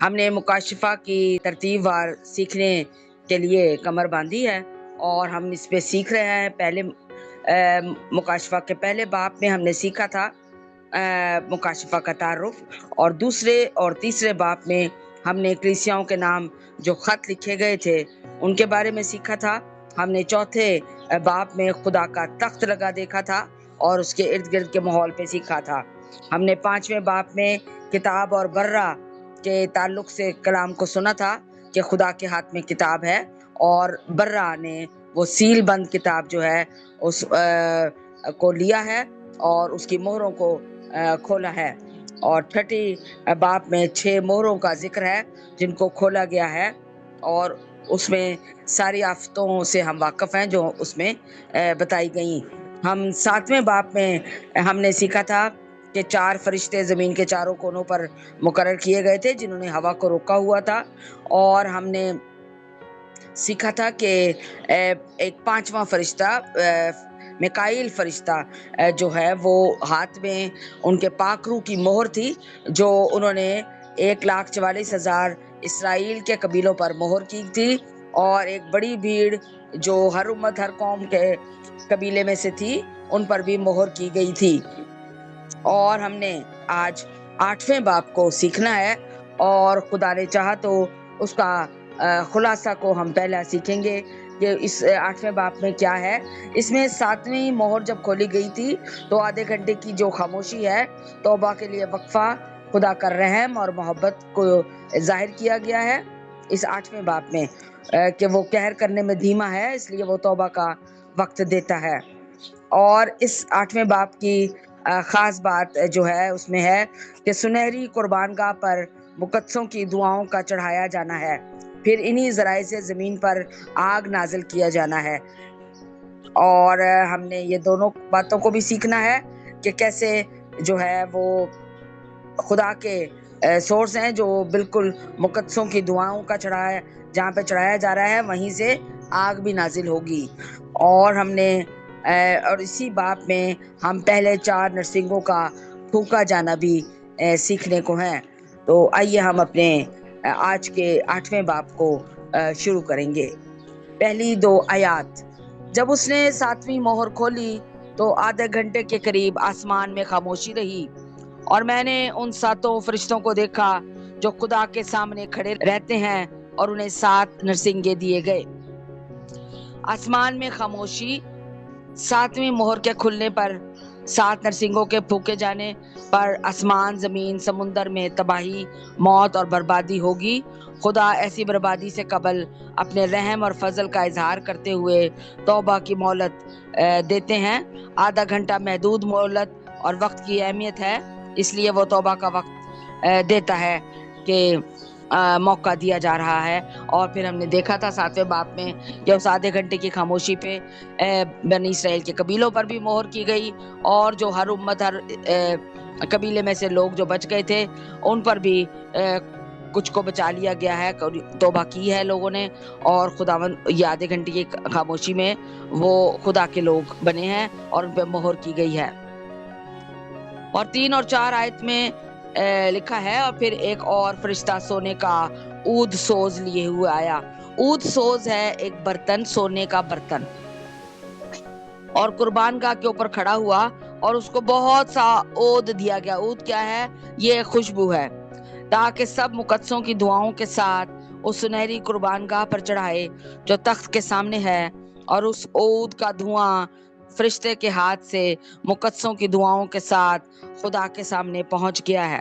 ہم نے مکاشفہ کی ترتیب وار سیکھنے کے لیے کمر باندھی ہے اور ہم اس پہ سیکھ رہے ہیں۔ پہلے مکاشفہ کے پہلے باب میں ہم نے سیکھا تھا مکاشفہ کا تعارف، اور دوسرے اور تیسرے باب میں ہم نے کلیسیاؤں کے نام جو خط لکھے گئے تھے ان کے بارے میں سیکھا تھا۔ ہم نے چوتھے باب میں خدا کا تخت لگا دیکھا تھا اور اس کے ارد گرد کے ماحول پہ سیکھا تھا۔ ہم نے پانچویں باب میں کتاب اور برہ کے تعلق سے کلام کو سنا تھا کہ خدا کے ہاتھ میں کتاب ہے اور برہ نے وہ سیل بند کتاب جو ہے اس کو لیا ہے اور اس کی مہروں کو کھولا ہے، اور چھٹی باب میں 6 مہروں کا ذکر ہے جن کو کھولا گیا ہے، اور اس میں ساری آفتوں سے ہم واقف ہیں جو اس میں بتائی گئیں۔ ہم 7ویں باب میں ہم نے سیکھا تھا کہ 4 فرشتے زمین کے چاروں کونوں پر مقرر کیے گئے تھے جنہوں نے ہوا کو روکا ہوا تھا، اور ہم نے سیکھا تھا کہ ایک 5واں فرشتہ میکائیل فرشتہ جو ہے وہ ہاتھ میں ان کے پاک روح کی مہر تھی جو انہوں نے 1,44,000 اسرائیل کے قبیلوں پر مہر کی تھی، اور ایک بڑی بھیڑ جو ہر امت ہر قوم کے قبیلے میں سے تھی ان پر بھی مہر کی گئی تھی۔ اور ہم نے آج 8ویں باب کو سیکھنا ہے، اور خدا نے چاہا تو اس کا خلاصہ کو ہم پہلا سیکھیں گے کہ اس 8ویں باب میں کیا ہے۔ اس میں 7ویں مہر جب کھولی گئی تھی تو آدھے گھنٹے کی جو خاموشی ہے، توبہ کے لیے وقفہ، خدا کا رحم اور محبت کو ظاہر کیا گیا ہے اس 8ویں باب میں کہ وہ قہر کرنے میں دھیما ہے، اس لیے وہ توبہ کا وقت دیتا ہے۔ اور اس 8ویں باب کی خاص بات جو ہے اس میں ہے کہ سنہری قربان گاہ پر مقدسوں کی دعاؤں کا چڑھایا جانا ہے، پھر انہی ذرائع سے زمین پر آگ نازل کیا جانا ہے۔ اور ہم نے یہ دونوں باتوں کو بھی سیکھنا ہے کہ کیسے جو ہے وہ خدا کے سورس ہیں جو بالکل مقدسوں کی دعاؤں کا چڑھایا، جہاں پہ چڑھایا جا رہا ہے وہیں سے آگ بھی نازل ہوگی۔ اور ہم نے اور اسی باب میں ہم پہلے 4 نرسنگوں کا پھونکا جانا بھی سیکھنے کو ہیں۔ تو آئیے ہم اپنے آج کے 8ویں باب کو شروع کریں گے۔ پہلی 2 آیات۔ جب اس نے 7ویں مہر کھولی تو آدھے گھنٹے کے قریب آسمان میں خاموشی رہی، اور میں نے ان 7 فرشتوں کو دیکھا جو خدا کے سامنے کھڑے رہتے ہیں، اور انہیں 7 نرسنگے دیے گئے۔ آسمان میں خاموشی، 7ویں مہر کے کھلنے پر 7 نرسنگوں کے پھونکے جانے پر آسمان، زمین، سمندر میں تباہی، موت اور بربادی ہوگی۔ خدا ایسی بربادی سے قبل اپنے رحم اور فضل کا اظہار کرتے ہوئے توبہ کی مہلت دیتے ہیں۔ آدھا گھنٹہ محدود مہلت اور وقت کی اہمیت ہے، اس لیے وہ توبہ کا وقت دیتا ہے کہ موقع دیا جا رہا ہے۔ اور پھر ہم نے دیکھا تھا 7ویں باب میں کہ اس آدھے گھنٹے کی خاموشی پہ بنی اسرائیل کے قبیلوں پر بھی مہر کی گئی، اور جو ہر امت ہر قبیلے میں سے لوگ جو بچ گئے تھے ان پر بھی کچھ کو بچا لیا گیا ہے، توبہ کی ہے لوگوں نے، اور خداوند یہ آدھے گھنٹے کی خاموشی میں وہ خدا کے لوگ بنے ہیں اور ان پہ مہر کی گئی ہے۔ اور 3 اور 4 آیت میں لکھا ہے، اور پھر ایک اور فرشتہ سونے کا عود سوز لیے ہوئے آیا۔ عود سوز ہے ایک برتن، سونے کا برتن، اور قربان گاہ کے اوپر کھڑا ہوا اور اس کو بہت سا عود دیا گیا۔ عود کیا ہے؟ یہ خوشبو ہے، تاکہ سب مقدسوں کی دعاؤں کے ساتھ اس سنہری قربان گاہ پر چڑھائے جو تخت کے سامنے ہے، اور اس عود کا دھواں فرشتے کے ہاتھ سے مقدسوں کی دعاؤں کے ساتھ خدا کے سامنے پہنچ گیا ہے۔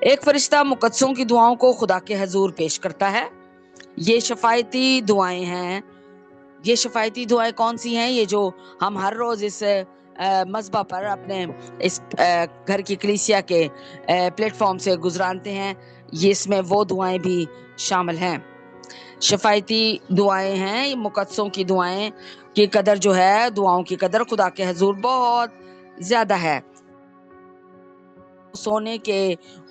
ایک فرشتہ مقدسوں کی دعاؤں کو خدا کے حضور پیش کرتا ہے۔ یہ شفاعتی دعائیں ہیں۔ یہ شفاعتی دعائیں کون سی ہیں؟ یہ جو ہم ہر روز اس مذبح پر اپنے اس گھر کی کلیسیا کے پلیٹ فارم سے گزرانتے ہیں، یہ اس میں وہ دعائیں بھی شامل ہیں۔ شفاعتی دعائیں ہیں، یہ مقدسوں کی دعائیں کی قدر جو ہے، دعاؤں کی قدر خدا کے حضور بہت زیادہ ہے۔ سونے کے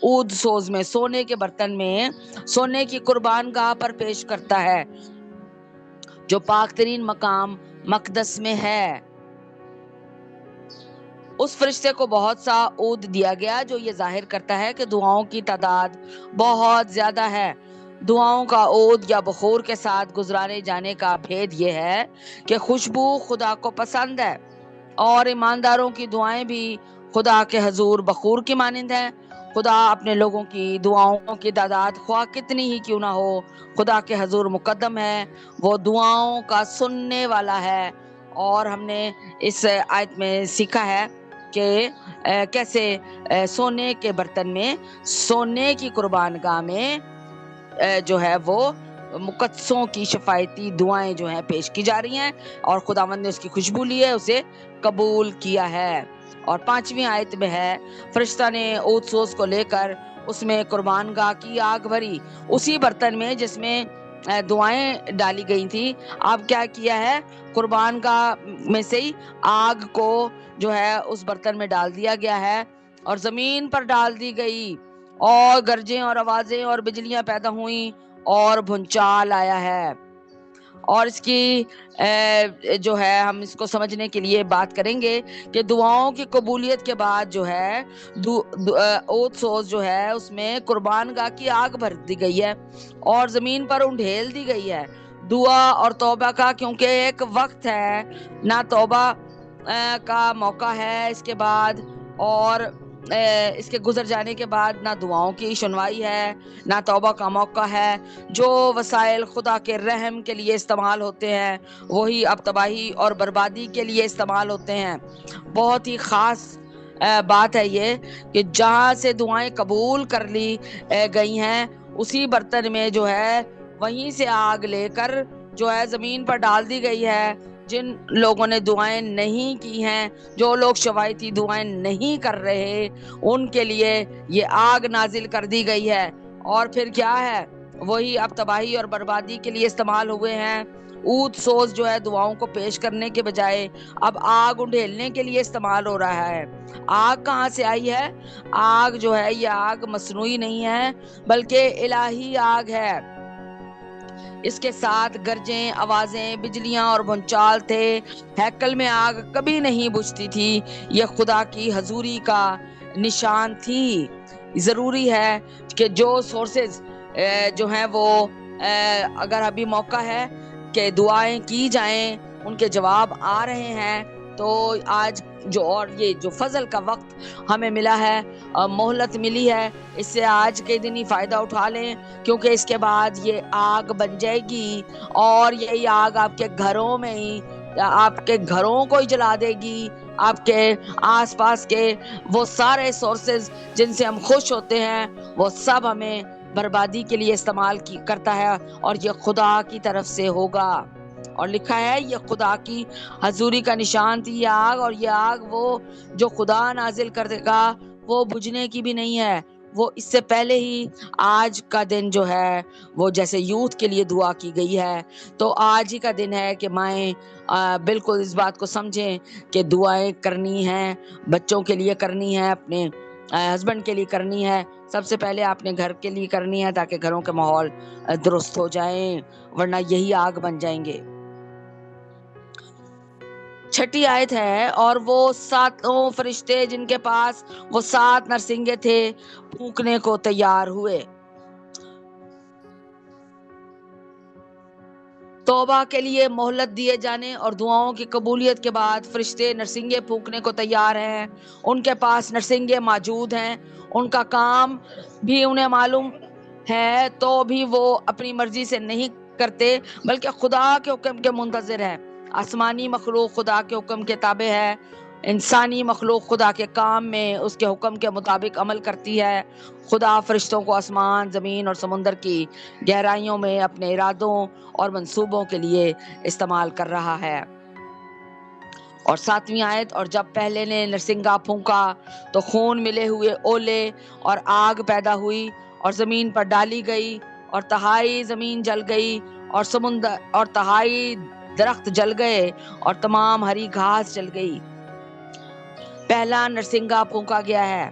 عود سوز میں، سونے کے برتن میں، سونے کی قربان گاہ پر پیش کرتا ہے جو پاک ترین مقام مقدس میں ہے۔ اس فرشتے کو بہت سا عود دیا گیا جو یہ ظاہر کرتا ہے کہ دعاؤں کی تعداد بہت زیادہ ہے۔ دعاؤں کا عود یا بخور کے ساتھ گزارے جانے کا بھید یہ ہے کہ خوشبو خدا کو پسند ہے، اور ایمانداروں کی دعائیں بھی خدا کے حضور بخور کی مانند ہیں۔ خدا اپنے لوگوں کی دعاؤں کی تعداد خواہ کتنی ہی کیوں نہ ہو خدا کے حضور مقدم ہے، وہ دعاؤں کا سننے والا ہے۔ اور ہم نے اس آیت میں سیکھا ہے کہ کیسے سونے کے برتن میں، سونے کی قربان گاہ میں جو ہے وہ مقدسوں کی شفاعتی دعائیں جو ہیں پیش کی جا رہی ہیں، اور خداوند نے اس کی خوشبو لی ہے، اسے قبول کیا ہے۔ اور 5ویں آیت میں ہے، فرشتہ نے عود سوز کو لے کر اس میں قربان گاہ کی آگ بھری، اسی برتن میں جس میں دعائیں ڈالی گئی تھی۔ اب کیا کیا ہے، قربان گاہ میں سے ہی آگ کو جو ہے اس برتن میں ڈال دیا گیا ہے، اور زمین پر ڈال دی گئی، اور گرجیں اور آوازیں اور بجلیاں پیدا ہوئیں، اور بھونچال آیا ہے۔ اور اس کی جو ہے ہم اس کو سمجھنے کے لیے بات کریں گے کہ دعاؤں کی قبولیت کے بعد جو ہے عود سوز جو ہے اس میں قربان گاہ کی آگ بھر دی گئی ہے اور زمین پر انڈھیل دی گئی ہے دعا اور توبہ کا، کیونکہ ایک وقت ہے، نہ توبہ کا موقع ہے اس کے بعد، اور اس کے گزر جانے کے بعد نہ دعاؤں کی سنوائی ہے، نہ توبہ کا موقع ہے۔ جو وسائل خدا کے رحم کے لیے استعمال ہوتے ہیں وہی اب تباہی اور بربادی کے لیے استعمال ہوتے ہیں۔ بہت ہی خاص بات ہے یہ کہ جہاں سے دعائیں قبول کر لی گئی ہیں اسی برتن میں جو ہے وہیں سے آگ لے کر جو ہے زمین پر ڈال دی گئی ہے۔ جن لوگوں نے دعائیں نہیں کی ہیں، جو لوگ شفاعتی دعائیں نہیں کر رہے، ان کے لیے یہ آگ نازل کر دی گئی ہے، اور پھر کیا ہے، وہی اب تباہی اور بربادی کے لیے استعمال ہوئے ہیں۔ عود سوز جو ہے دعاؤں کو پیش کرنے کے بجائے اب آگ انڈھیلنے کے لیے استعمال ہو رہا ہے۔ آگ کہاں سے آئی ہے؟ آگ جو ہے یہ آگ مصنوعی نہیں ہے بلکہ الہی آگ ہے۔ اس کے ساتھ گرجیں، آوازیں، بجلیاں اور بھونچال تھے۔ ہیکل میں آگ کبھی نہیں بجھتی تھی، یہ خدا کی حضوری کا نشان تھی۔ ضروری ہے کہ جو سورسز جو ہیں وہ اگر ابھی موقع ہے کہ دعائیں کی جائیں، ان کے جواب آ رہے ہیں، تو آج جو اور یہ جو فضل کا وقت ہمیں ملا ہے، مہلت ملی ہے، اس سے آج کے دن ہی فائدہ اٹھا لیں، کیونکہ اس کے بعد یہ آگ بن جائے گی، اور یہی آگ آپ کے گھروں میں ہی، آپ کے گھروں کو ہی جلا دے گی۔ آپ کے آس پاس کے وہ سارے سورسز جن سے ہم خوش ہوتے ہیں وہ سب ہمیں بربادی کے لیے استعمال کرتا ہے، اور یہ خدا کی طرف سے ہوگا۔ اور لکھا ہے یہ خدا کی حضوری کا نشان تھی یہ آگ، اور یہ آگ وہ جو خدا نازل کر دے گا وہ بجھنے کی بھی نہیں ہے۔ وہ اس سے پہلے ہی آج کا دن جو ہے وہ جیسے یوتھ کے لیے دعا کی گئی ہے، تو آج ہی کا دن ہے کہ مائیں بالکل اس بات کو سمجھیں کہ دعائیں کرنی ہیں، بچوں کے لیے کرنی ہے، اپنے ہسبینڈ کے لیے کرنی ہے، سب سے پہلے اپنے گھر کے لیے کرنی ہے، تاکہ گھروں کے ماحول درست ہو جائیں، ورنہ یہی آگ بن جائیں گے۔ 6 آیت ہے، اور وہ 7 فرشتے جن کے پاس وہ 7 نرسنگے تھے پھونکنے کو تیار ہوئے۔ توبہ کے لیے مہلت دیے جانے اور دعاؤں کی قبولیت کے بعد فرشتے نرسنگے پھونکنے کو تیار ہیں۔ ان کے پاس نرسنگے موجود ہیں، ان کا کام بھی انہیں معلوم ہے، تو بھی وہ اپنی مرضی سے نہیں کرتے بلکہ خدا کے حکم کے منتظر ہیں۔ آسمانی مخلوق خدا کے حکم کے تابع ہے، انسانی مخلوق خدا کے کام میں اس کے حکم کے مطابق عمل کرتی ہے۔ خدا فرشتوں کو آسمان، زمین اور سمندر کی گہرائیوں میں اپنے ارادوں اور منصوبوں کے لیے استعمال کر رہا ہے۔ اور 7ویں آیت، اور جب پہلے نے نرسنگا پھونکا تو خون ملے ہوئے اولے اور آگ پیدا ہوئی اور زمین پر ڈالی گئی، اور تہائی زمین جل گئی، اور سمندر اور تہائی درخت جل گئے، اور تمام ہری گھاس جل گئی۔ پہلا نرسنگا پھونکا گیا ہے۔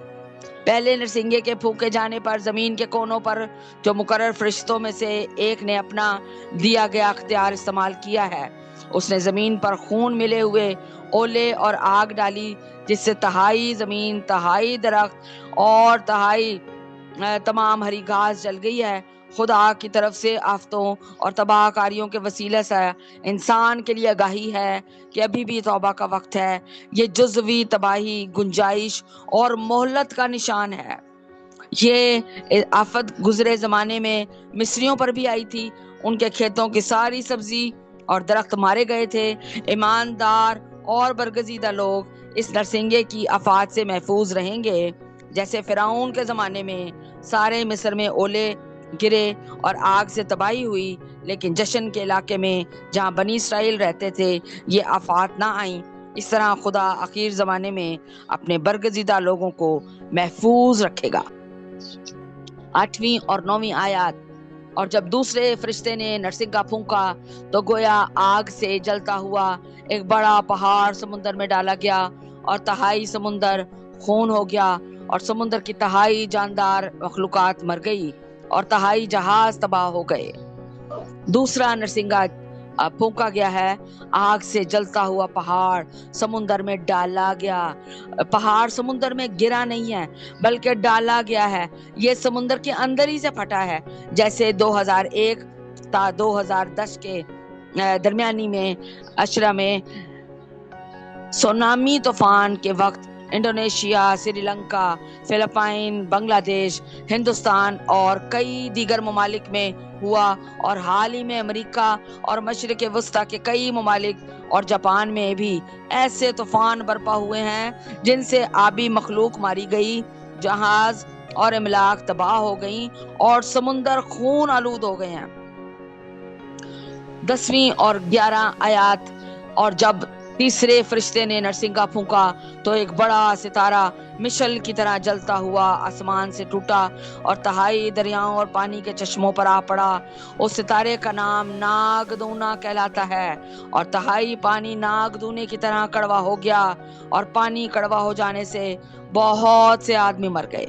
پہلے نرسنگے کے پھونکے جانے پر زمین کے کونوں پر جو مقرر فرشتوں میں سے ایک نے اپنا دیا گیا اختیار استعمال کیا ہے۔ اس نے زمین پر خون ملے ہوئے اولے اور آگ ڈالی، جس سے تہائی زمین، تہائی درخت اور تہائی تمام ہری گھاس جل گئی ہے۔ خدا کی طرف سے آفتوں اور تباہ کاریوں کے وسیلے سے انسان کے لیے آگاہی ہے کہ ابھی بھی توبہ کا وقت ہے۔ یہ جزوی تباہی، گنجائش اور مہلت کا نشان ہے۔ یہ آفت گزرے زمانے میں مصریوں پر بھی آئی تھی۔ ان کے کھیتوں کی ساری سبزی اور درخت مارے گئے تھے۔ ایماندار اور برگزیدہ لوگ اس نرسنگے کی آفات سے محفوظ رہیں گے۔ جیسے فرعون کے زمانے میں سارے مصر میں اولے گرے اور آگ سے تباہی ہوئی، لیکن جشن کے علاقے میں جہاں بنی اسرائیل رہتے تھے یہ آفات نہ آئیں۔ اس طرح خدا آخر زمانے میں اپنے برگزیدہ لوگوں کو محفوظ رکھے گا۔ 8ویں اور 9ویں آیات: اور جب دوسرے فرشتے نے نرسنگا پھونکا تو گویا آگ سے جلتا ہوا ایک بڑا پہاڑ سمندر میں ڈالا گیا، اور تہائی سمندر خون ہو گیا، اور سمندر کی تہائی جاندار مخلوقات مر گئی، اور تہائی جہاز تباہ ہو گئے۔ دوسرا نرسنگا پھونکا گیا ہے، آگ سے جلتا ہوا پہاڑ سمندر میں ڈالا گیا۔ پہاڑ سمندر میں گرا نہیں ہے بلکہ ڈالا گیا ہے۔ یہ سمندر کے اندر ہی سے پھٹا ہے، جیسے 2001 تا 2010 کے درمیانی میں اشرا میں سونامی طوفان کے وقت انڈونیشیا، سری لنکا، فلپائن، بنگلہ دیش، ہندوستان اور کئی دیگر ممالک میں ہوا، اور حال ہی میں امریکہ اور مشرق وسطیٰ کے کئی ممالک اور جاپان میں بھی ایسے طوفان برپا ہوئے ہیں جن سے آبی مخلوق ماری گئی، جہاز اور املاک تباہ ہو گئیں، اور سمندر خون آلود ہو گئے ہیں۔ 10ویں اور 11 آیات: اور جب تیسرے فرشتے نے نرسنگا پھونکا تو ایک بڑا ستارہ مشل کی طرح جلتا ہوا آسمان سے ٹوٹا اور تہائی دریاؤں اور پانی کے چشموں پر آ پڑا۔ اس ستارے کا نام ناگدونا کہلاتا ہے، اور تہائی پانی ناگدونے کی طرح کڑوا ہو گیا، اور پانی کڑوا ہو جانے سے بہت سے آدمی مر گئے۔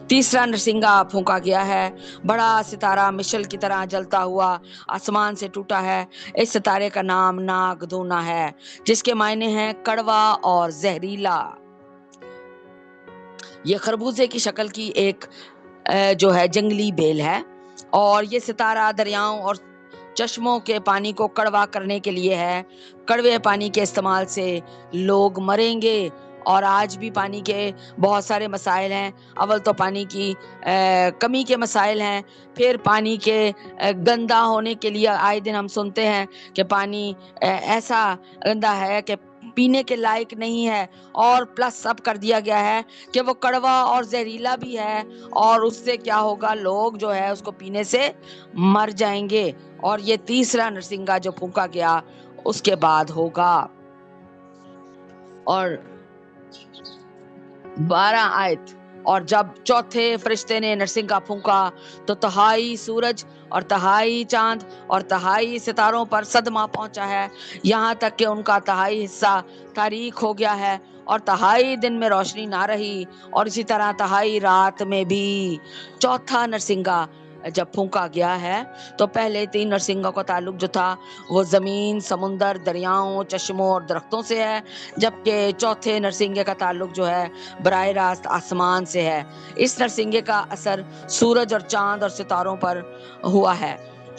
تیسرا نرسنگا پھونکا گیا ہے، بڑا ستارہ مشل کی طرح جلتا ہوا آسمان سے ٹوٹا ہے۔ اس ستارے کا نام ناگدونا ہے، جس کے معنی ہیں کڑوا اور زہریلا۔ یہ خربوزے کی شکل کی ایک جو ہے جنگلی بیل ہے، اور یہ ستارہ دریاؤں اور چشموں کے پانی کو کڑوا کرنے کے لیے ہے۔ کڑوے پانی کے استعمال سے لوگ مریں گے، اور آج بھی پانی کے بہت سارے مسائل ہیں۔ اول تو پانی کی کمی کے مسائل ہیں، پھر پانی کے گندا ہونے کے لیے آئے دن ہم سنتے ہیں کہ پانی ایسا گندا ہے کہ پینے کے لائق نہیں ہے، اور پلس اب کر دیا گیا ہے کہ وہ کڑوا اور زہریلا بھی ہے، اور اس سے کیا ہوگا، لوگ جو ہے اس کو پینے سے مر جائیں گے۔ اور یہ تیسرا نرسنگا جو پھونکا گیا اس کے بعد ہوگا۔ اور 12 آیت: اور جب چوتھے فرشتے نے نرسنگا پھونکا تو تہائی سورج اور تہائی چاند اور تہائی ستاروں پر صدمہ پہنچا ہے، یہاں تک کہ ان کا تہائی حصہ تاریک ہو گیا ہے، اور تہائی دن میں روشنی نہ رہی، اور اسی طرح تہائی رات میں بھی۔ چوتھا نرسنگا جب پھونکا گیا ہے تو پہلے 3 نرسنگوں کا تعلق جو تھا وہ زمین، سمندر، دریاؤں، چشموں اور درختوں سے ہے، جبکہ چوتھے نرسنگے کا تعلق جو ہے براہ راست آسمان سے ہے۔ اس نرسنگے کا اثر سورج اور چاند اور ستاروں پر ہوا ہے،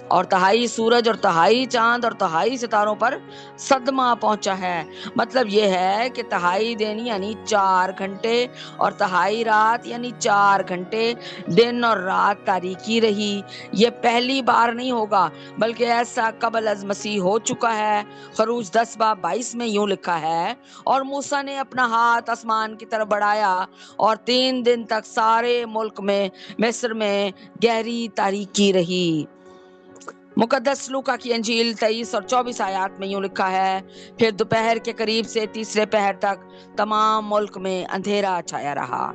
اور تہائی سورج اور تہائی چاند اور تہائی ستاروں پر صدمہ پہنچا ہے۔ مطلب یہ ہے کہ تہائی دن یعنی 4 گھنٹے اور تہائی رات یعنی 4 گھنٹے دن اور رات تاریکی رہی۔ یہ پہلی بار نہیں ہوگا بلکہ ایسا قبل از مسیح ہو چکا ہے۔ خروج 10:22 میں یوں لکھا ہے: اور موسیٰ نے اپنا ہاتھ آسمان کی طرف بڑھایا، اور 3 دن تک سارے ملک میں مصر میں گہری تاریکی رہی۔ مقدس لوکا کی انجیل 23 اور 24 آیات میں یوں لکھا ہے: پھر دوپہر کے قریب سے تیسرے پہر تک تمام ملک میں اندھیرا چھایا رہا۔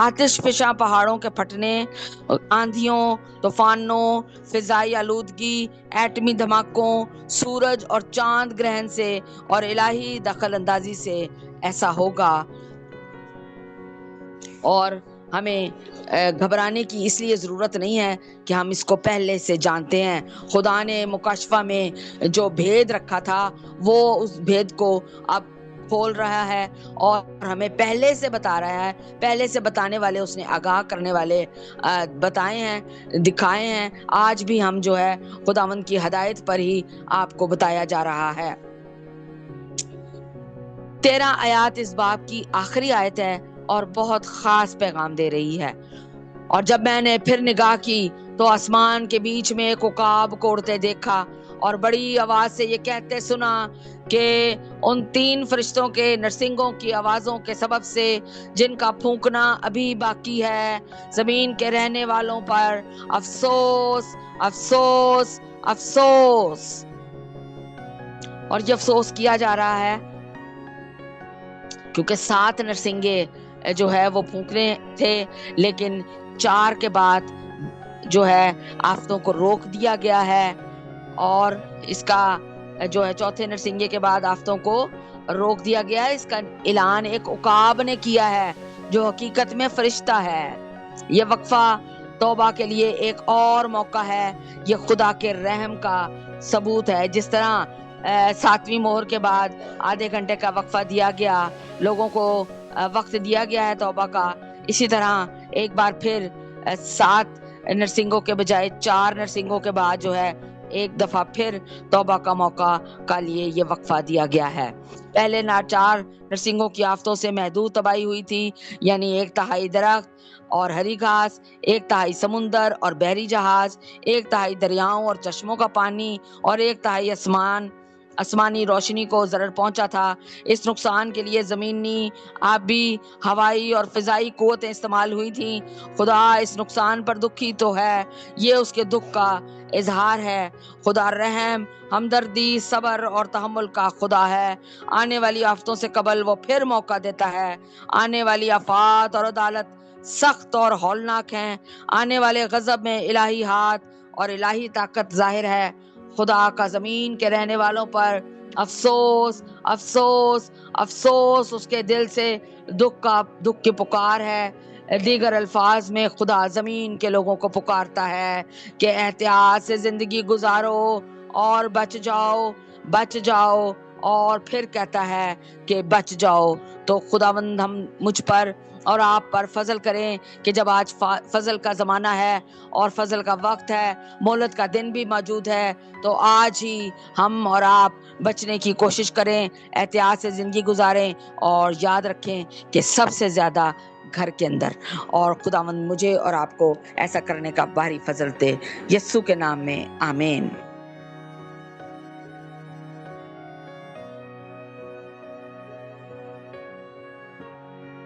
آتش فشاں پہاڑوں کے پھٹنے، آندھیوں، طوفانوں، فضائی آلودگی، ایٹمی دھماکوں، سورج اور چاند گرہن سے اور الہی دخل اندازی سے ایسا ہوگا۔ اور ہمیں گھبرانے کی اس لیے ضرورت نہیں ہے کہ ہم اس کو پہلے سے جانتے ہیں۔ خدا نے مکاشفہ میں جو بھید رکھا تھا وہ اس بھید کو اب کھول رہا ہے اور ہمیں پہلے سے بتا رہا ہے۔ پہلے سے بتانے والے اس نے آگاہ کرنے والے بتائے ہیں، دکھائے ہیں۔ آج بھی ہم جو ہے خداوند کی ہدایت پر ہی آپ کو بتایا جا رہا ہے۔ 13 آیات اس باب کی آخری آیت ہے اور بہت خاص پیغام دے رہی ہے۔ اور جب میں نے پھر نگاہ کی تو آسمان کے بیچ میں ایک عقاب کو اڑتے دیکھا اور بڑی آواز سے یہ کہتے سنا کہ ان 3 فرشتوں کے نرسنگوں کی آوازوں کے سبب سے جن کا پھونکنا ابھی باقی ہے، زمین کے رہنے والوں پر افسوس، افسوس، افسوس۔ اور یہ افسوس کیا جا رہا ہے کیونکہ 7 نرسنگے جو ہے وہ پھونکنے تھے، لیکن 4 کے بعد جو ہے آفتوں کو روک دیا گیا ہے، اور اس کا جو ہے چوتھے نرسنگے کے بعد آفتوں کو روک دیا گیا ہے۔ اس کا اعلان ایک عقاب نے کیا ہے جو حقیقت میں فرشتہ ہے۔ یہ وقفہ توبہ کے لیے ایک اور موقع ہے۔ یہ خدا کے رحم کا ثبوت ہے۔ جس طرح 7ویں مہر کے بعد آدھے گھنٹے کا وقفہ دیا گیا، لوگوں کو وقت دیا گیا ہے توبہ کا، اسی طرح ایک بار پھر 7 نرسنگوں کے بجائے 4 نرسنگوں کے بعد جو ہے ایک دفعہ پھر توبہ کا موقع کا لیے یہ وقفہ دیا گیا ہے۔ پہلے 4 نرسنگوں کی آفتوں سے محدود تباہی ہوئی تھی، یعنی 1/3 درخت اور ہری گھاس، 1/3 سمندر اور بحری جہاز، 1/3 دریاؤں اور چشموں کا پانی، اور 1/3 آسمانی روشنی کو ضرر پہنچا تھا۔ اس نقصان کے لیے زمینی، آبی، ہوائی اور فضائی قوتیں استعمال ہوئی تھیں۔ خدا اس نقصان پر دکھی تو ہے، یہ اس کے دکھ کا اظہار ہے۔ خدا رحم، ہمدردی، صبر اور تحمل کا خدا ہے۔ آنے والی آفتوں سے قبل وہ پھر موقع دیتا ہے۔ آنے والی آفات اور عدالت سخت اور ہولناک ہیں۔ آنے والے غضب میں الہی ہاتھ اور الہی طاقت ظاہر ہے۔ خدا کا زمین کے رہنے والوں پر افسوس، افسوس، افسوس۔ اس کے دل سے دکھ کی پکار ہے۔ دیگر الفاظ میں خدا زمین کے لوگوں کو پکارتا ہے کہ احتیاط سے زندگی گزارو اور بچ جاؤ، بچ جاؤ، اور پھر کہتا ہے کہ بچ جاؤ۔ تو خداوند ہم مجھ پر اور آپ پر فضل کریں کہ جب آج فضل کا زمانہ ہے اور فضل کا وقت ہے، مہلت کا دن بھی موجود ہے، تو آج ہی ہم اور آپ بچنے کی کوشش کریں، احتیاط سے زندگی گزاریں، اور یاد رکھیں کہ سب سے زیادہ گھر کے اندر۔ اور خداوند مجھے اور آپ کو ایسا کرنے کا بھاری فضل دے، یسوع کے نام میں آمین۔